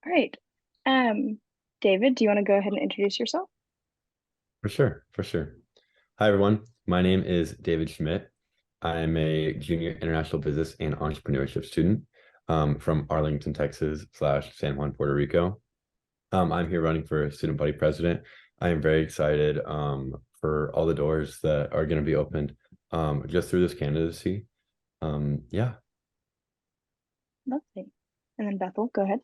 All right. Um, David, do you want to go ahead and introduce yourself? For sure, for sure. Hi, everyone. My name is David Schmidt. I am a junior international business and entrepreneurship student from Arlington, Texas / San Juan, Puerto Rico. I'm here running for student body president. I am very excited for all the doors that are going to be opened just through this candidacy. Yeah. Lovely. And then Bethel, go ahead.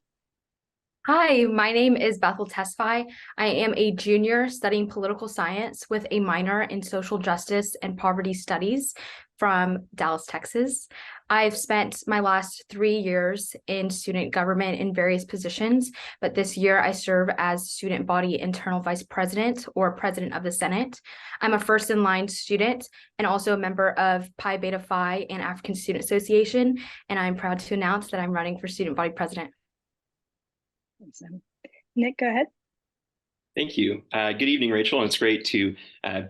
Hi, my name is Bethel Tesfaye. I am a junior studying political science with a minor in social justice and poverty studies from Dallas, Texas. I've spent my last 3 years in student government in various positions, but this year I serve as student body internal vice president or president of the Senate. I'm a first in line student and also a member of Pi Beta Phi and African Student Association, and I'm proud to announce that I'm running for student body president. Awesome. Nick, go ahead. Thank you. Good evening, Rachel. And it's great to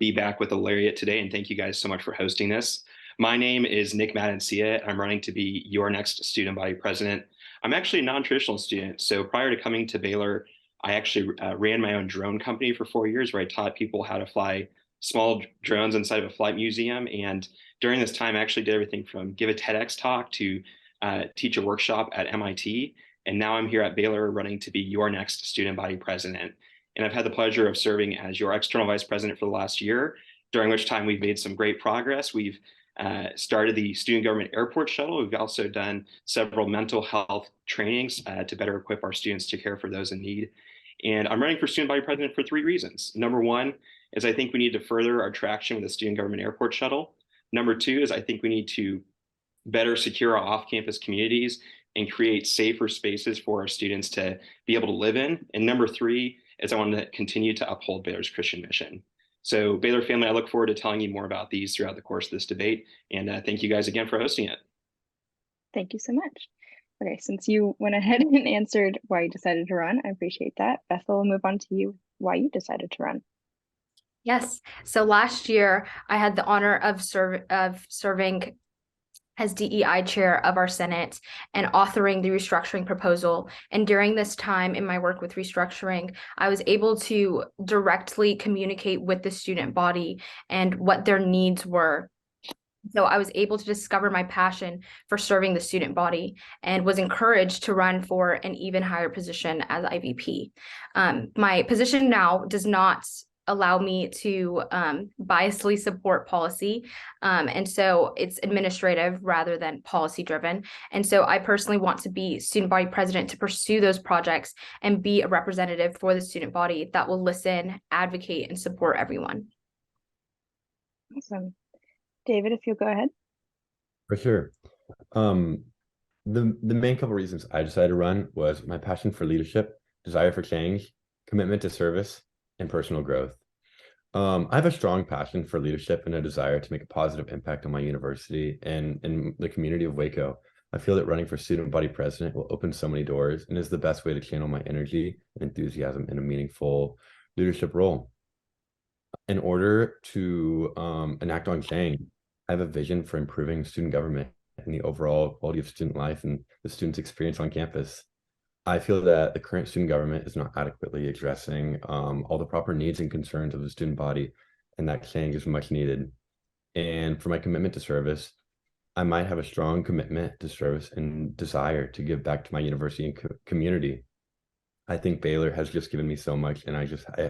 be back with the Laureate today. And thank you guys so much for hosting this. My name is Nick Madancia. I'm running to be your next student body president. I'm actually a non-traditional student. So prior to coming to Baylor, I actually ran my own drone company for 4 years where I taught people how to fly small drones inside of a flight museum. And during this time, I actually did everything from give a TEDx talk to teach a workshop at MIT. And now I'm here at Baylor running to be your next student body president. And I've had the pleasure of serving as your external vice president for the last year, during which time we've made some great progress. We've started the student government airport shuttle. We've also done several mental health trainings to better equip our students to care for those in need. And I'm running for student body president for 3 reasons. Number one is I think we need to further our traction with the student government airport shuttle. Number two is I think we need to better secure our off-campus communities and create safer spaces for our students to be able to live in. And number three is I want to continue to uphold Baylor's Christian mission. So Baylor family, I look forward to telling you more about these throughout the course of this debate. And thank you guys again for hosting it. Thank you so much. Okay, since you went ahead and answered why you decided to run, I appreciate that. Bethel, we'll move on to you, why you decided to run. Yes. So last year, I had the honor of serving as DEI chair of our Senate and authoring the restructuring proposal. And during this time in my work with restructuring, I was able to directly communicate with the student body and what their needs were. So I was able to discover my passion for serving the student body and was encouraged to run for an even higher position as IVP. My position now does not allow me to biasly support policy. And so it's administrative rather than policy driven. And so I personally want to be student body president to pursue those projects and be a representative for the student body that will listen, advocate, and support everyone. Awesome. David, if you'll go ahead. For sure. Um, the main couple reasons I decided to run was my passion for leadership, desire for change, commitment to service, and personal growth. I have a strong passion for leadership and a desire to make a positive impact on my university and in the community of Waco. I feel that running for student body president will open so many doors and is the best way to channel my energy and enthusiasm in a meaningful leadership role. In order to enact on change, I have a vision for improving student government and the overall quality of student life and the students' experience on campus. I feel that the current student government is not adequately addressing all the proper needs and concerns of the student body, and that change is much needed. And for my commitment to service, I might have a strong commitment to service and desire to give back to my university and community. I think Baylor has just given me so much, and I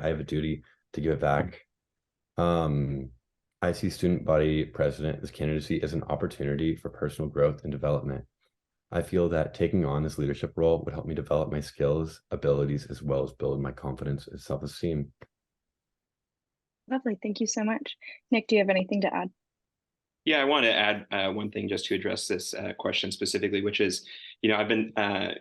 have a duty to give it back. Um, I see student body president as candidacy as an opportunity for personal growth and development. I feel that taking on this leadership role would help me develop my skills, abilities, as well as build my confidence and self-esteem. Lovely. Thank you so much. Nick, do you have anything to add? Yeah, I want to add one thing just to address this question specifically, which is, I've been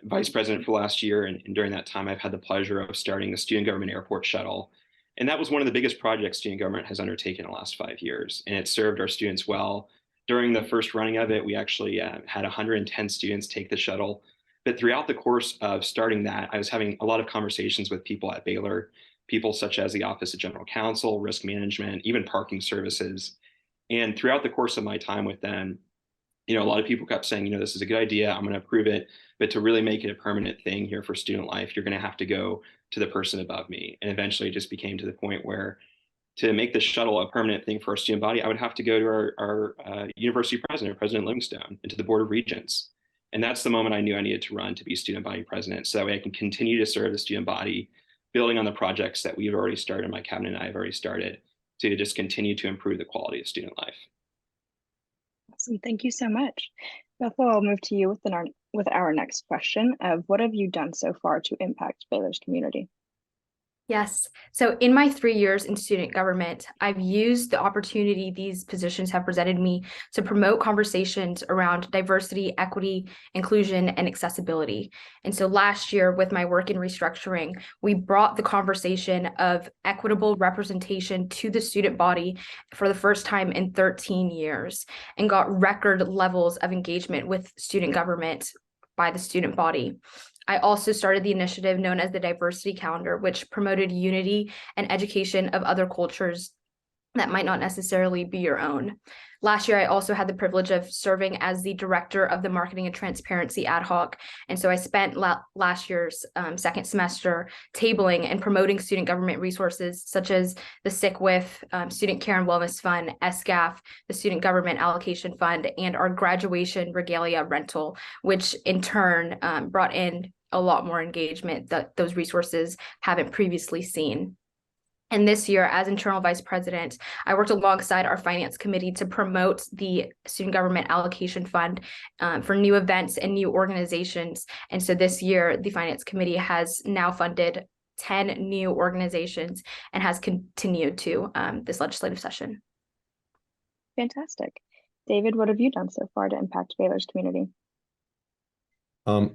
vice president for the last year, and during that time, I've had the pleasure of starting the student government airport shuttle. And that was one of the biggest projects student government has undertaken in the last 5 years, and it served our students well. During the first running of it, we actually had 110 students take the shuttle. But throughout the course of starting that, I was having a lot of conversations with people at Baylor, people such as the Office of General Counsel, risk management, even parking services. And throughout the course of my time with them, A lot of people kept saying, this is a good idea, I'm going to approve it, but to really make it a permanent thing here for student life, you're going to have to go to the person above me. And eventually it just became to the point where to make the shuttle a permanent thing for our student body, I would have to go to our university president, President Livingstone, and to the Board of Regents. And that's the moment I knew I needed to run to be student body president. So that way I can continue to serve the student body, building on the projects that we've already started, my cabinet and I have already started, to just continue to improve the quality of student life. Awesome. Thank you so much. Bethel, I'll move to you with our next question of what have you done so far to impact Baylor's community? Yes. So in my 3 years in student government, I've used the opportunity these positions have presented me to promote conversations around diversity, equity, inclusion, and accessibility. And so last year with my work in restructuring, we brought the conversation of equitable representation to the student body for the first time in 13 years and got record levels of engagement with student government by the student body. I also started the initiative known as the Diversity Calendar, which promoted unity and education of other cultures that might not necessarily be your own. Last year, I also had the privilege of serving as the director of the Marketing and Transparency Ad Hoc. And so I spent last year's second semester tabling and promoting student government resources such as the Sick With, Student Care and Wellness Fund, SGAF, the Student Government Allocation Fund, and our graduation regalia rental, which in turn brought in a lot more engagement that those resources haven't previously seen. And this year, as internal vice president, I worked alongside our finance committee to promote the Student Government Allocation Fund for new events and new organizations. And so this year, the finance committee has now funded 10 new organizations and has continued to this legislative session. Fantastic. David, what have you done so far to impact Baylor's community?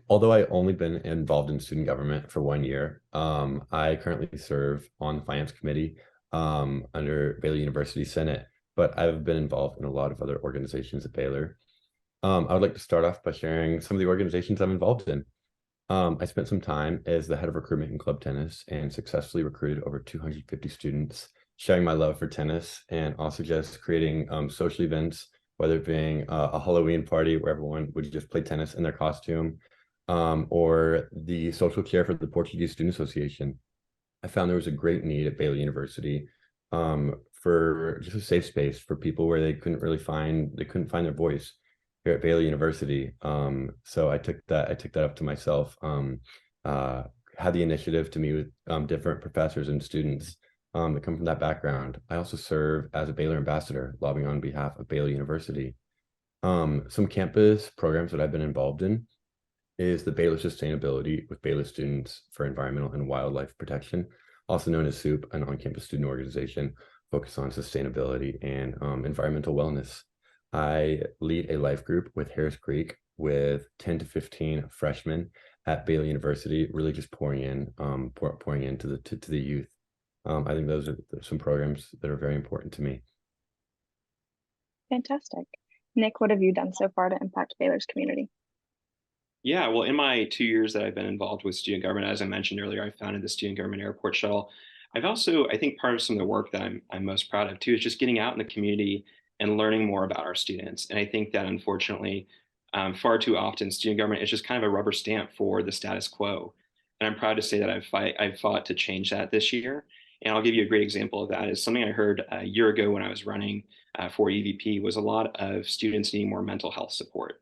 Although I only been involved in student government for 1 year, I currently serve on the finance committee under Baylor University Senate, but I've been involved in a lot of other organizations at Baylor. I would like to start off by sharing some of the organizations I'm involved in. I spent some time as the head of recruitment in club tennis and successfully recruited over 250 students, sharing my love for tennis and also just creating social events, whether it being a Halloween party where everyone would just play tennis in their costume, or the social care for the Portuguese Student Association. I found there was a great need at Baylor University for just a safe space for people where they couldn't find their voice here at Baylor University. So I took that up to myself, had the initiative to meet with different professors and students that come from that background. I also serve as a Baylor ambassador, lobbying on behalf of Baylor University. Some campus programs that I've been involved in is the Baylor Sustainability with Baylor Students for Environmental and Wildlife Protection, also known as SOUP, an on-campus student organization focused on sustainability and environmental wellness. I lead a life group with Harris Creek with 10 to 15 freshmen at Baylor University, really just pouring into the youth. I think those are some programs that are very important to me. Fantastic. Nick, what have you done so far to impact Baylor's community? Yeah, well, in my 2 years that I've been involved with student government, as I mentioned earlier, I founded the Student Government Airport Shuttle. I've also, I think part of some of the work that I'm most proud of too is just getting out in the community and learning more about our students. And I think that unfortunately, far too often, student government is just kind of a rubber stamp for the status quo. And I'm proud to say that I've fought to change that this year. And I'll give you a great example of that is something I heard a year ago when I was running for EVP was a lot of students needing more mental health support.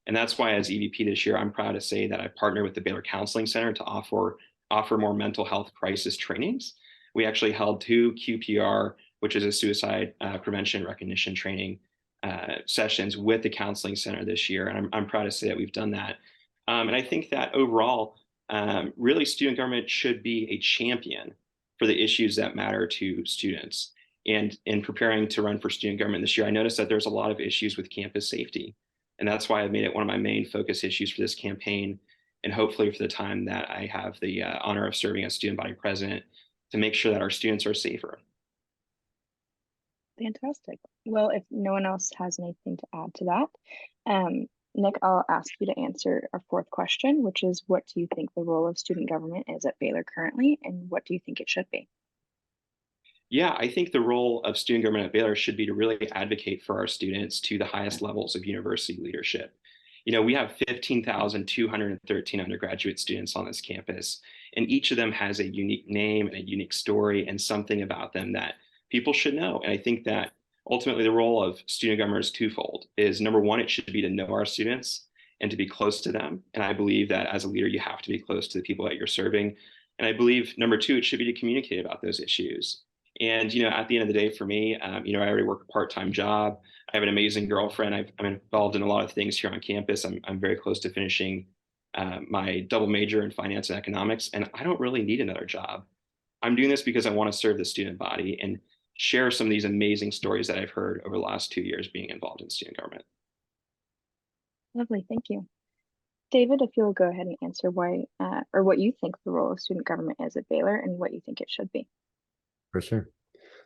And that's why as EVP this year, I'm proud to say that I partnered with the Baylor Counseling Center to offer more mental health crisis trainings. We actually held 2 QPR, which is a suicide prevention recognition training sessions with the Counseling Center this year. And I'm proud to say that we've done that. And I think that overall, really student government should be a champion for the issues that matter to students. And in preparing to run for student government this year, I noticed that there's a lot of issues with campus safety. And that's why I've made it one of my main focus issues for this campaign. And hopefully for the time that I have the honor of serving as student body president to make sure that our students are safer. Fantastic. Well, if no one else has anything to add to that, Nick, I'll ask you to answer our 4th question, which is what do you think the role of student government is at Baylor currently, and what do you think it should be? Yeah, I think the role of student government at Baylor should be to really advocate for our students to the highest levels of university leadership. We have 15,213 undergraduate students on this campus, and each of them has a unique name and a unique story and something about them that people should know. And I think that ultimately the role of student government is twofold. Is number one, it should be to know our students and to be close to them. And I believe that as a leader, you have to be close to the people that you're serving. And I believe number two, it should be to communicate about those issues. And at the end of the day, for me, I already work a part-time job. I have an amazing girlfriend. I'm involved in a lot of things here on campus. I'm very close to finishing my double major in finance and economics, and I don't really need another job. I'm doing this because I want to serve the student body and share some of these amazing stories that I've heard over the last 2 years being involved in student government. Lovely, thank you. David, if you'll go ahead and answer why or what you think the role of student government is at Baylor and what you think it should be. For sure.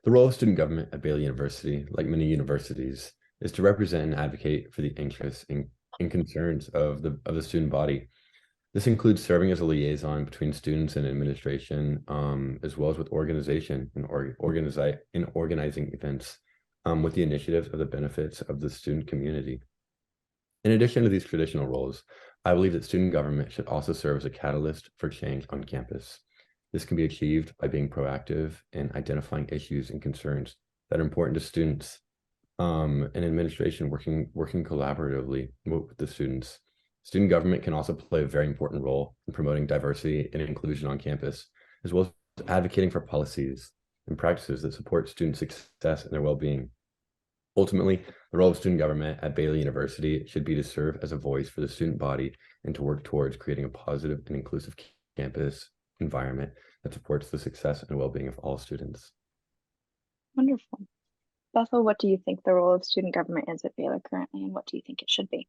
The role of student government at Baylor University, like many universities, is to represent and advocate for the interests and concerns of the student body. This includes serving as a liaison between students and administration, as well as with organization and organizing events with the initiatives of the benefits of the student community. In addition to these traditional roles, I believe that student government should also serve as a catalyst for change on campus. This can be achieved by being proactive and identifying issues and concerns that are important to students, and administration working collaboratively with the students. Student government can also play a very important role in promoting diversity and inclusion on campus, as well as advocating for policies and practices that support student success and their well-being. Ultimately, the role of student government at Baylor University should be to serve as a voice for the student body and to work towards creating a positive and inclusive campus environment that supports the success and well-being of all students. Wonderful. Bethel, what do you think the role of student government is at Baylor currently, and what do you think it should be?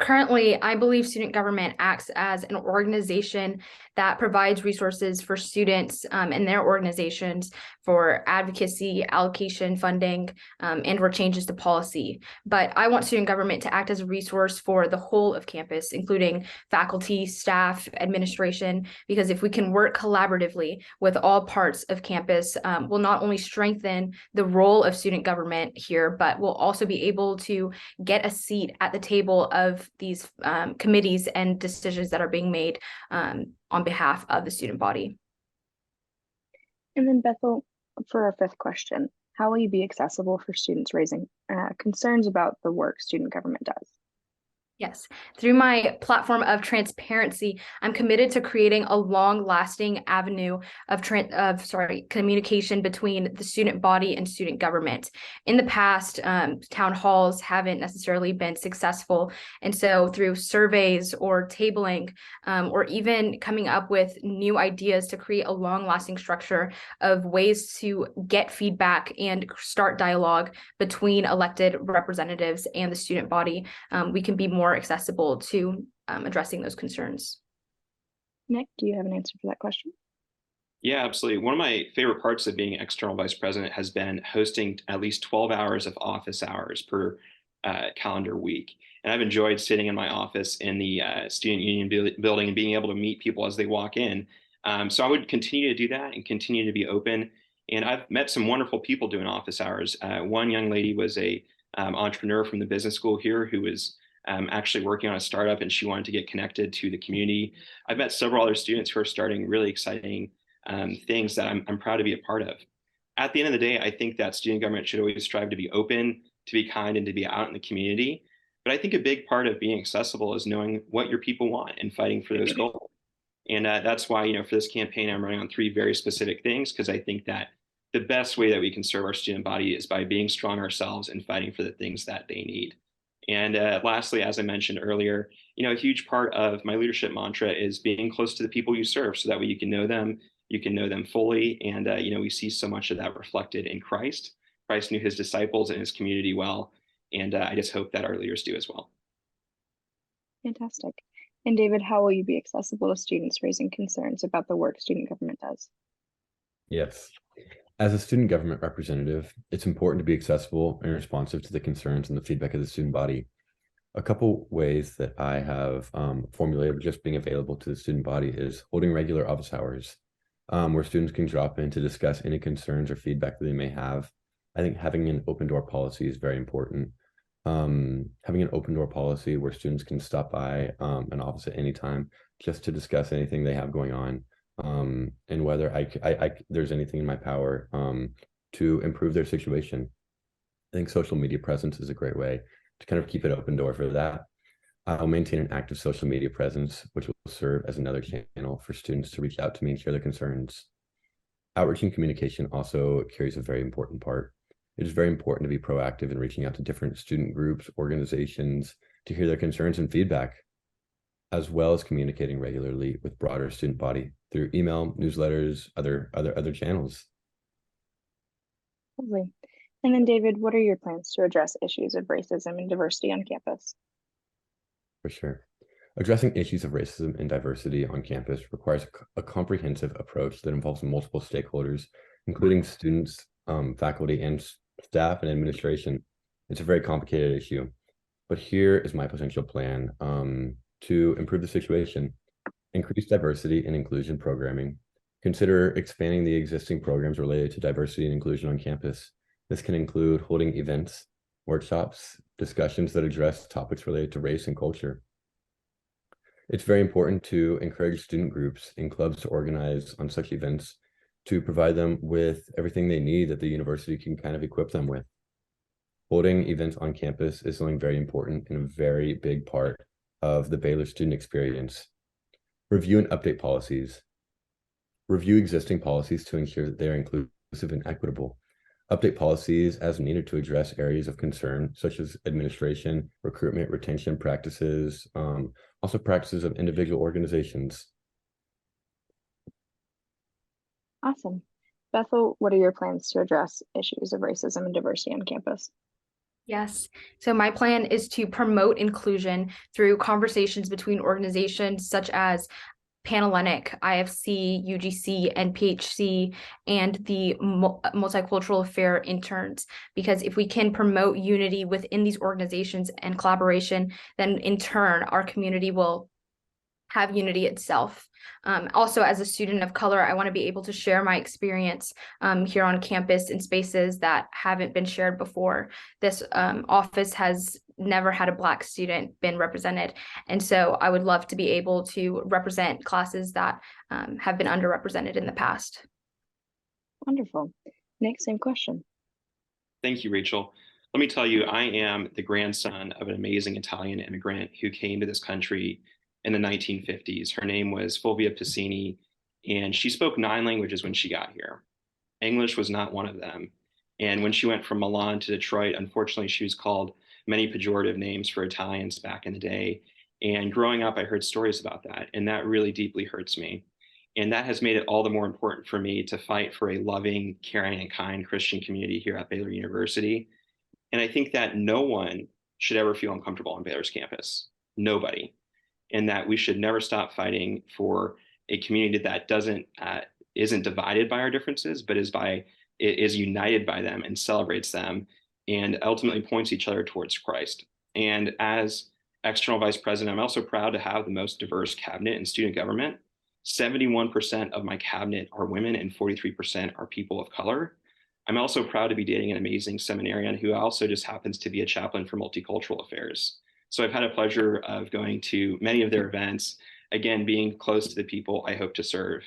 Currently, I believe student government acts as an organization that provides resources for students and their organizations for advocacy, allocation, funding, and or changes to policy. But I want student government to act as a resource for the whole of campus, including faculty, staff, administration, because if we can work collaboratively with all parts of campus, we'll not only strengthen the role of student government here, but we'll also be able to get a seat at the table of these committees and decisions that are being made on behalf of the student body. And then Bethel, for our fifth question, how will you be accessible for students raising concerns about the work student government does? Yes, through my platform of transparency, I'm committed to creating a long-lasting avenue of communication between the student body and student government. In the past, town halls haven't necessarily been successful, and so through surveys or tabling, or even coming up with new ideas to create a long-lasting structure of ways to get feedback and start dialogue between elected representatives and the student body, we can be more accessible to addressing those concerns. Nick, do you have an answer for that question? Yeah, absolutely. One of my favorite parts of being external vice president has been hosting at least 12 hours of office hours per calendar week. And I've enjoyed sitting in my office in the student union building and being able to meet people as they walk in. So I would continue to do that and continue to be open. And I've met some wonderful people doing office hours. One young lady was a entrepreneur from the business school here who was actually working on a startup, and she wanted to get connected to the community. I've met several other students who are starting really exciting things that I'm proud to be a part of. At the end of the day, I think that student government should always strive to be open, to be kind, and to be out in the community. But I think a big part of being accessible is knowing what your people want and fighting for those goals. And that's why, for this campaign, I'm running on 3 very specific things, because I think that the best way that we can serve our student body is by being strong ourselves and fighting for the things that they need. And lastly, as I mentioned earlier, a huge part of my leadership mantra is being close to the people you serve, so that way you can know them fully. And, we see so much of that reflected in Christ. Christ knew his disciples and his community well. And I just hope that our leaders do as well. Fantastic. And David, how will you be accessible to students raising concerns about the work student government does? Yes. As a student government representative, it's important to be accessible and responsive to the concerns and the feedback of the student body. A couple ways that I have formulated just being available to the student body is holding regular office hours. where students can drop in to discuss any concerns or feedback that they may have. I think having an open door policy is very important. Having an open door policy where students can stop by an office at any time just to discuss anything they have going on, and whether there's anything in my power to improve their situation. I think social media presence is a great way to kind of keep an open door for that. I'll maintain an active social media presence, which will serve as another channel for students to reach out to me and share their concerns. Outreach and communication also carries a very important part. It is very important to be proactive in reaching out to different student groups, organizations, to hear their concerns and feedback, as well as communicating regularly with broader student body through email, newsletters, other channels. Lovely. And then David, what are your plans to address issues of racism and diversity on campus? For sure. Addressing issues of racism and diversity on campus requires a comprehensive approach that involves multiple stakeholders, including students, faculty, and staff and administration. It's a very complicated issue, but here is my potential plan to improve the situation. Increase diversity and inclusion programming. Consider expanding the existing programs related to diversity and inclusion on campus. This can include holding events, workshops, discussions that address topics related to race and culture. It's very important to encourage student groups and clubs to organize on such events to provide them with everything they need that the university can kind of equip them with. Holding events on campus is something very important and a very big part of the Baylor student experience. Review and update policies. Review existing policies to ensure that they are inclusive and equitable. Update policies as needed to address areas of concern, such as administration, recruitment, retention practices, also practices of individual organizations. Awesome. Bethel, what are your plans to address issues of racism and diversity on campus? Yes. So my plan is to promote inclusion through conversations between organizations such as Panhellenic, IFC, UGC, and PHC, and the multicultural affair interns. Because if we can promote unity within these organizations and collaboration, then in turn, our community will have unity itself. Also, as a student of color, I want to be able to share my experience here on campus in spaces that haven't been shared before. This office has never had a Black student been represented. And so I would love to be able to represent classes that have been underrepresented in the past. Wonderful. Nick, same question. Thank you, Rachel. Let me tell you, I am the grandson of an amazing Italian immigrant who came to this country in the 1950s. Her name was Fulvia Piscini, and she spoke 9 languages when she got here. English was not one of them. And when she went from Milan to Detroit, unfortunately, she was called many pejorative names for Italians back in the day. And growing up, I heard stories about that, and that really deeply hurts me. And that has made it all the more important for me to fight for a loving, caring, and kind Christian community here at Baylor University. And I think that no one should ever feel uncomfortable on Baylor's campus. Nobody. And that we should never stop fighting for a community that isn't divided by our differences, but is united by them and celebrates them and ultimately points each other towards Christ. And as external vice president, I'm also proud to have the most diverse cabinet in student government. 71% of my cabinet are women and 43% are people of color. I'm also proud to be dating an amazing seminarian who also just happens to be a chaplain for multicultural affairs. So I've had a pleasure of going to many of their events, again, being close to the people I hope to serve.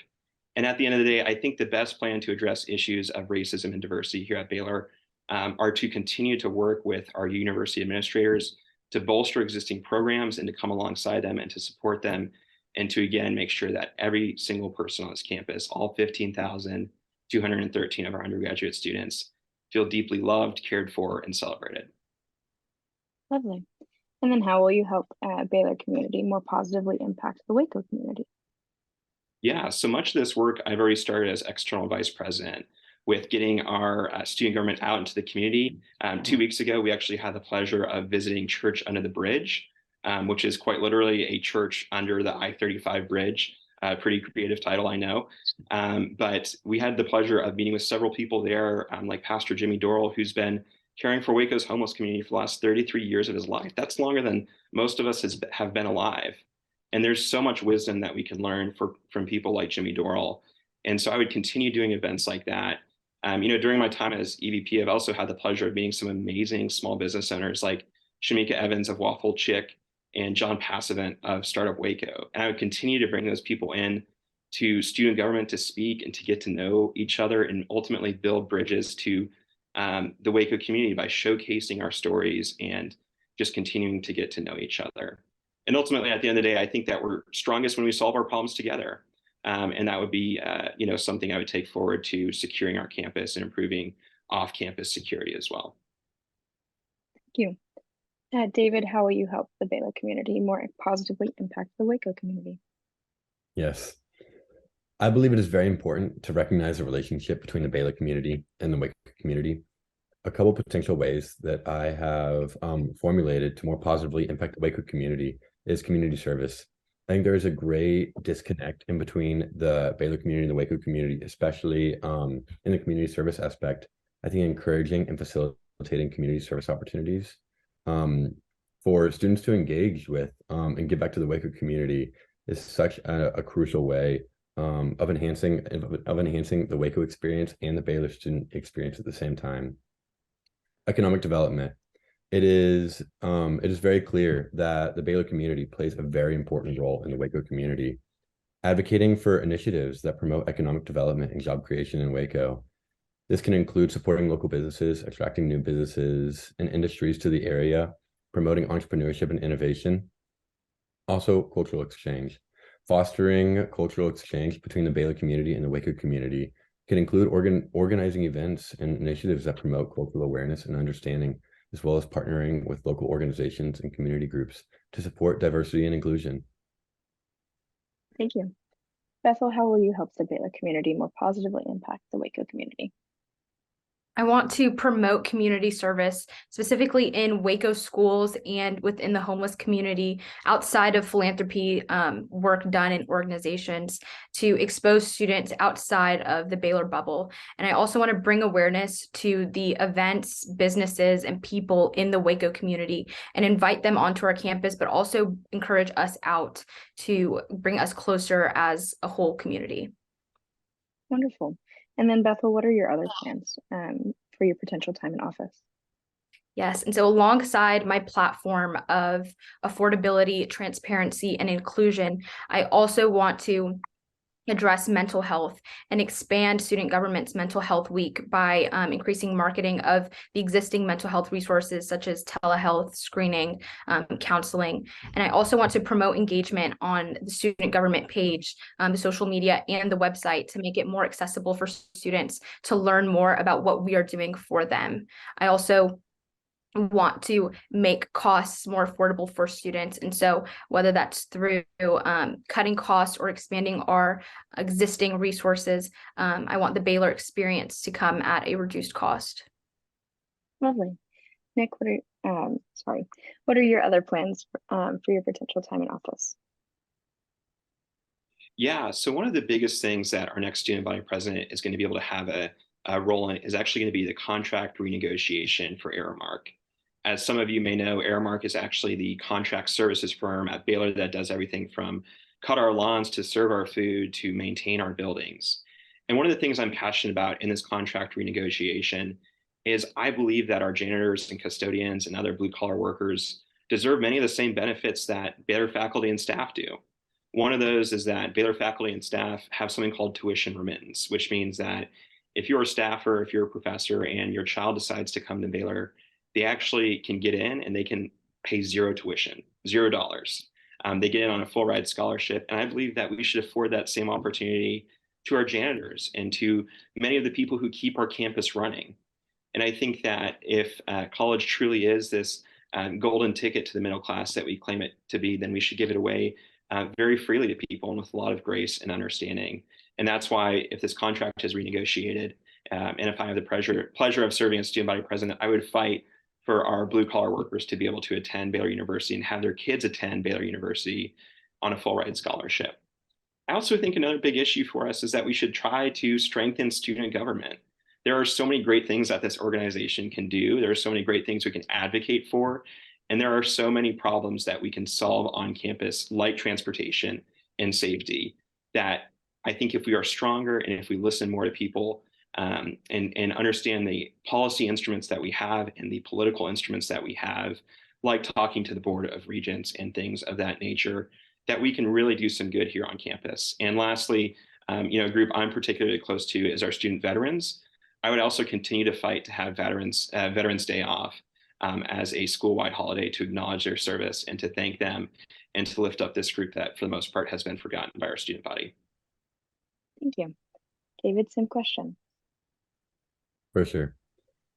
And at the end of the day, I think the best plan to address issues of racism and diversity here at Baylor are to continue to work with our university administrators to bolster existing programs and to come alongside them and to support them and to, again, make sure that every single person on this campus, all 15,213 of our undergraduate students, feel deeply loved, cared for, and celebrated. Lovely. And then how will you help Baylor community more positively impact the Waco community? Yeah, so much of this work I've already started as external vice president with getting our student government out into the community. 2 weeks ago, we actually had the pleasure of visiting Church Under the Bridge, which is quite literally a church under the I-35 bridge. Pretty creative title, I know. But we had the pleasure of meeting with several people there, like Pastor Jimmy Dorrell, who's been caring for Waco's homeless community for the last 33 years of his life. That's longer than most of us have been alive. And there's so much wisdom that we can learn from people like Jimmy Dorrell. And so I would continue doing events like that. During my time as EVP, I've also had the pleasure of meeting some amazing small business owners like Shamika Evans of Waffle Chick and John Passavant of Startup Waco. And I would continue to bring those people in to student government to speak and to get to know each other and ultimately build bridges to the Waco community by showcasing our stories and just continuing to get to know each other. And ultimately, at the end of the day, I think that we're strongest when we solve our problems together. And that would be, something I would take forward to securing our campus and improving off-campus security as well. Thank you. David, how will you help the Baylor community more positively impact the Waco community? Yes. I believe it is very important to recognize the relationship between the Baylor community and the Waco community. A couple potential ways that I have formulated to more positively impact the Waco community is community service. I think there is a great disconnect in between the Baylor community and the Waco community, especially in the community service aspect. I think encouraging and facilitating community service opportunities for students to engage with and give back to the Waco community is such a crucial way of enhancing the Waco experience and the Baylor student experience at the same time. Economic development. It is very clear that the Baylor community plays a very important role in the Waco community, advocating for initiatives that promote economic development and job creation in Waco. This can include supporting local businesses, attracting new businesses and industries to the area, promoting entrepreneurship and innovation. Also, cultural exchange. Fostering cultural exchange between the Baylor community and the Waco community can include organizing events and initiatives that promote cultural awareness and understanding, as well as partnering with local organizations and community groups to support diversity and inclusion. Thank you. Bethel, how will you help the Baylor community more positively impact the Waco community? I want to promote community service, specifically in Waco schools and within the homeless community, outside of philanthropy work done in organizations, to expose students outside of the Baylor bubble. And I also want to bring awareness to the events, businesses, and people in the Waco community and invite them onto our campus, but also encourage us out to bring us closer as a whole community. Wonderful. And then Bethel, what are your other plans for your potential time in office? Yes, and so alongside my platform of affordability, transparency, and inclusion, I also want to address mental health and expand student government's mental health week by increasing marketing of the existing mental health resources such as telehealth, screening, counseling. And I also want to promote engagement on the student government page, the social media, and the website to make it more accessible for students to learn more about what we are doing for them. I also want to make costs more affordable for students. And so whether that's through cutting costs or expanding our existing resources, I want the Baylor experience to come at a reduced cost. Lovely. Nick, what are your other plans for your potential time in office? Yeah, so one of the biggest things that our next student body president is going to be able to have a role in is actually going to be the contract renegotiation for Aramark. As some of you may know, Aramark is actually the contract services firm at Baylor that does everything from cut our lawns to serve our food to maintain our buildings. And one of the things I'm passionate about in this contract renegotiation is I believe that our janitors and custodians and other blue collar workers deserve many of the same benefits that Baylor faculty and staff do. One of those is that Baylor faculty and staff have something called tuition remittance, which means that if you're a staffer, if you're a professor, and your child decides to come to Baylor, they actually can get in and they can pay zero tuition, $0. They get in on a full ride scholarship. And I believe that we should afford that same opportunity to our janitors and to many of the people who keep our campus running. And I think that if college truly is this golden ticket to the middle class that we claim it to be, then we should give it away very freely to people and with a lot of grace and understanding. And that's why if this contract is renegotiated, and if I have the pleasure of serving as student body president, I would fight for our blue collar workers to be able to attend Baylor University and have their kids attend Baylor University on a full ride scholarship. I also think another big issue for us is that we should try to strengthen student government. There are so many great things that this organization can do. There are so many great things we can advocate for. And there are so many problems that we can solve on campus, like transportation and safety, that I think if we are stronger and if we listen more to people and understand the policy instruments that we have and the political instruments that we have, like talking to the Board of Regents and things of that nature, that we can really do some good here on campus. And lastly, a group I'm particularly close to is our student veterans. I would also continue to fight to have Veterans Day off as a school-wide holiday to acknowledge their service and to thank them and to lift up this group that, for the most part, has been forgotten by our student body. Thank you. David, same question. For sure.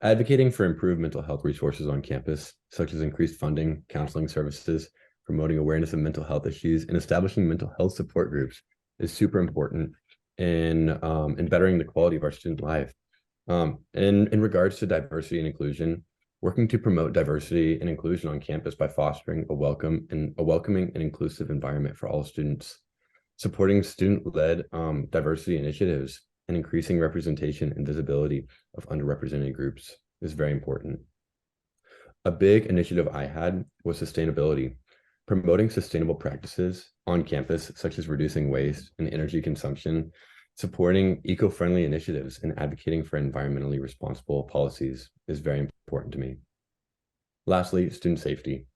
Advocating for improved mental health resources on campus, such as increased funding, counseling services, promoting awareness of mental health issues, and establishing mental health support groups is super important in bettering the quality of our student life. In regards to diversity and inclusion, working to promote diversity and inclusion on campus by fostering a welcoming and inclusive environment for all students, supporting student-led diversity initiatives, and increasing representation and visibility of underrepresented groups is very important. A big initiative I had was sustainability, promoting sustainable practices on campus, such as reducing waste and energy consumption, supporting eco-friendly initiatives, and advocating for environmentally responsible policies is very important to me. Lastly, student safety.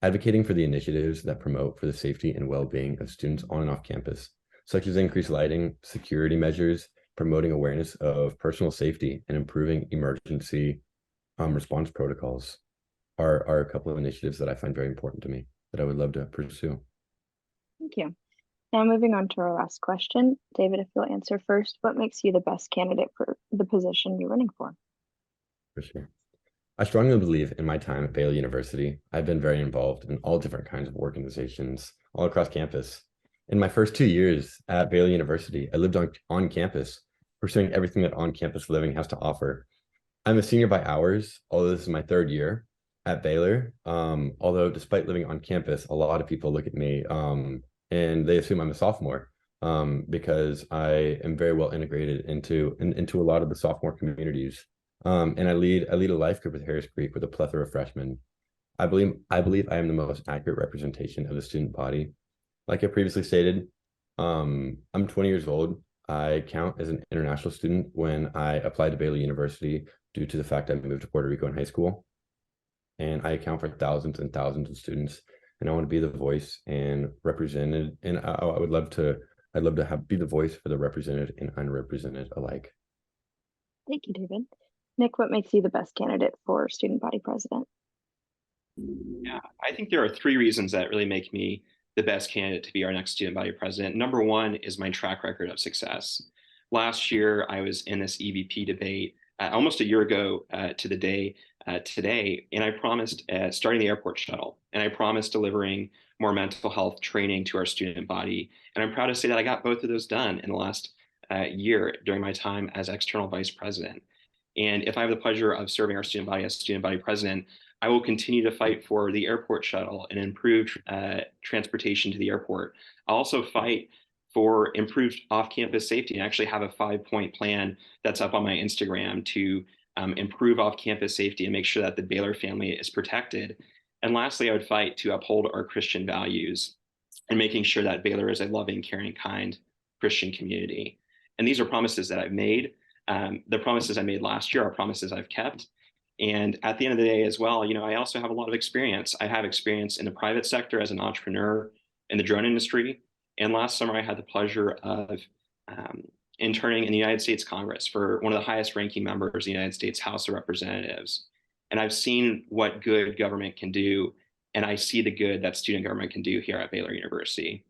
Advocating for the initiatives that promote for the safety and well-being of students on and off campus, such as increased lighting, security measures, promoting awareness of personal safety, and improving emergency response protocols are a couple of initiatives that I find very important to me that I would love to pursue. Thank you. Now moving on to our last question. David, if you'll answer first, what makes you the best candidate for the position you're running for? For sure. I strongly believe in my time at Baylor University, I've been very involved in all different kinds of organizations all across campus. In my first 2 years at Baylor University, I lived on campus, pursuing everything that on-campus living has to offer. I'm a senior by hours, although this is my 3rd year at Baylor. Although despite living on campus, a lot of people look at me and they assume I'm a sophomore because I am very well integrated into a lot of the sophomore communities. And I lead a life group at Harris Creek with a plethora of freshmen. I believe I am the most accurate representation of the student body. Like I previously stated, I'm 20 years old. I count as an international student when I applied to Baylor University due to the fact I moved to Puerto Rico in high school. And I account for thousands and thousands of students. And I want to be the voice and represented. And I'd love to be the voice for the represented and unrepresented alike. Thank you, David. Nick, what makes you the best candidate for student body president? Yeah, I think there are 3 reasons that really make me the best candidate to be our next student body president. Number 1 is my track record of success. Last year, I was in this EVP debate almost a year ago to the day today, and I promised starting the airport shuttle, and I promised delivering more mental health training to our student body. And I'm proud to say that I got both of those done in the last year during my time as external vice president. And if I have the pleasure of serving our student body as student body president, I will continue to fight for the airport shuttle and improved transportation to the airport. I'll also fight for improved off-campus safety and actually have a 5-point plan that's up on my Instagram to improve off-campus safety and make sure that the Baylor family is protected. And lastly, I would fight to uphold our Christian values and making sure that Baylor is a loving, caring, kind Christian community. And these are promises that I've made. The promises I made last year are promises I've kept. And at the end of the day as well, I also have a lot of experience. I have experience in the private sector as an entrepreneur in the drone industry. And last summer, I had the pleasure of interning in the United States Congress for one of the highest ranking members of the United States House of Representatives. And I've seen what good government can do. And I see the good that student government can do here at Baylor University.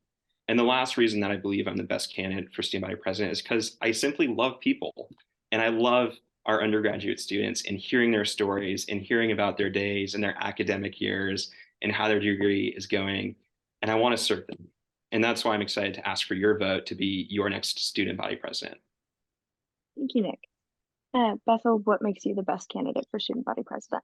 And the last reason that I believe I'm the best candidate for student body president is because I simply love people. And I love our undergraduate students and hearing their stories and hearing about their days and their academic years and how their degree is going. And I want to serve them. And that's why I'm excited to ask for your vote to be your next student body president. Thank you, Nick. Bethel, what makes you the best candidate for student body president?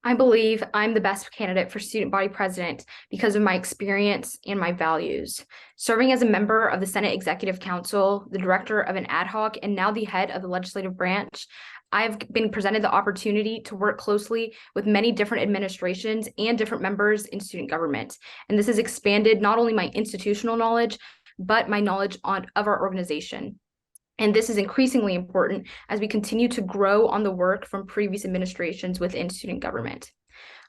I believe I'm the best candidate for student body president because of my experience and my values. Serving as a member of the Senate Executive Council, the director of an ad hoc, and now the head of the legislative branch, I've been presented the opportunity to work closely with many different administrations and different members in student government. And this has expanded not only my institutional knowledge, but my knowledge of our organization. And this is increasingly important as we continue to grow on the work from previous administrations within student government.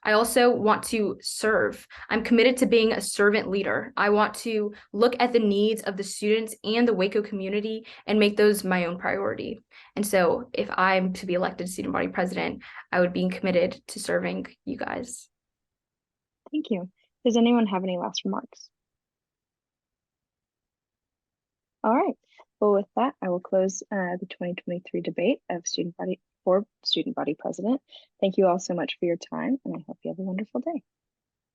I also want to serve. I'm committed to being a servant leader. I want to look at the needs of the students and the Waco community and make those my own priority. And so if I'm to be elected student body president, I would be committed to serving you guys. Thank you. Does anyone have any last remarks? All right. Well, with that, I will close the 2023 debate of student body president. Thank you all so much for your time, and I hope you have a wonderful day.